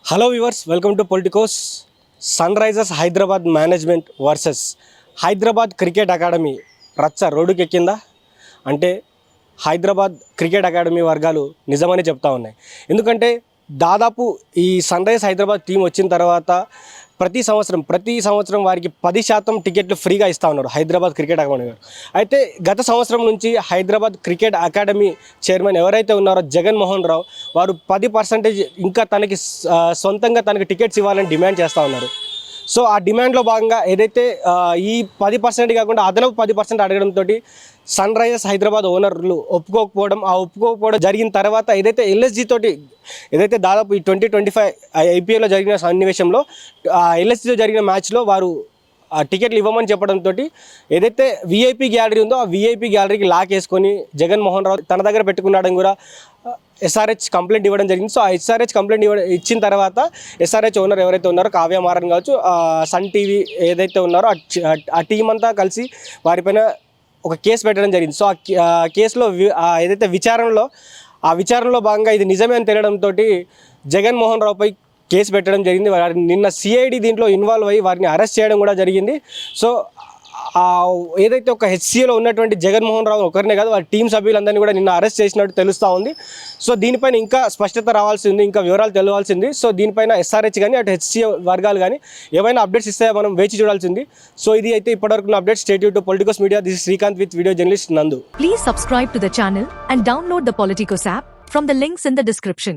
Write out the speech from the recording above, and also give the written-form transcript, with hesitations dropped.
Hello viewers, welcome to politicos. Sun risers Hyderabad management versus Hyderabad cricket academy రచ్చ రోడ్డుకెక్కిందా అంటే Hyderabad cricket academy వర్గాలు నిజమని చెప్తా ఉన్నాయి. ఎందుకంటే దాదాపు ఈ సన్ రైజర్స్ హైదరాబాద్ టీం వచ్చిన తర్వాత ప్రతి సంవత్సరం వారికి 10% టికెట్లు ఫ్రీగా ఇస్తూ ఉన్నారు హైదరాబాద్ క్రికెట్ అకాడమీ గారు. అయితే గత సంవత్సరం నుంచి హైదరాబాద్ క్రికెట్ అకాడమీ చైర్మన్ ఎవరైతే ఉన్నారో జగన్మోహన్ రావు వారు 10% ఇంకా సొంతంగా తనకి టికెట్స్ ఇవ్వాలని డిమాండ్ చేస్తూ ఉన్నారు. సో ఆ డిమాండ్లో భాగంగా ఏదైతే ఈ 10% కాకుండా అదనపు 10% అడగడంతో సన్ రైజర్స్ హైదరాబాద్ ఓనర్లు ఒప్పుకోకపోవడం జరిగిన తర్వాత ఏదైతే ఎల్ఎస్జీ తోటి ఏదైతే దాదాపు ఈ 2025 ఐపీఎల్లో జరిగిన సన్నివేశంలో ఎల్ఎస్జీతో జరిగిన మ్యాచ్లో వారు టికెట్లు ఇవ్వమని చెప్పడంతో ఏదైతే వీఐపీ గ్యాలరీ ఉందో ఆ వీఐపీ గ్యాలరీకి లాక్ వేసుకొని జగన్మోహన్ రావు తన దగ్గర పెట్టుకున్నాడని కూడా ఎస్ఆర్హెచ్ కంప్లైంట్ ఇవ్వడం జరిగింది. సో ఆ ఎస్ఆర్హెచ్ కంప్లైంట్ ఇచ్చిన తర్వాత ఎస్ఆర్హెచ్ ఓనర్ ఎవరైతే ఉన్నారో కావ్య మారన్ కావచ్చు, సన్ టీవీ ఏదైతే ఉన్నారో ఆ టీం అంతా కలిసి వారిపైన ఒక కేసు పెట్టడం జరిగింది. సో ఆ కేసులో ఏదైతే విచారణలో భాగంగా ఇది నిజమే అని తెలియడంతో జగన్మోహన్ రావుపై కేసు పెట్టడం జరిగింది. నిన్న సిఐడి దీంట్లో ఇన్వాల్వ్ అయ్యి వారిని అరెస్ట్ చేయడం కూడా జరిగింది. సో ఏదైతే ఒక హెచ్సిఏలో ఉన్నటువంటి జగన్మోహన్ రావు ఒకరినే కాదు వారి టీం సభ్యులందరినీ కూడా నిన్న అరెస్ట్ చేసినట్టు తెలుస్తూ ఉంది. సో దీనిపైన ఇంకా స్పష్టత రావాల్సి ఉంది, ఇంకా వివరాలు తెలియాల్సింది. సో దీనిపైన ఎస్ఆర్హెచ్ కానీ అటు హెచ్సిఏ వర్గాలు కానీ ఏమైనా అప్డేట్స్ ఇస్తే మనం వేచి చూడాల్సింది. సో ఇది అయితే ఇప్పటివరకు update. Stay tune to Politicos media. This is Srikanth with video journalist నందు. Please subscribe to the channel and download the Politicos app from the links in the description.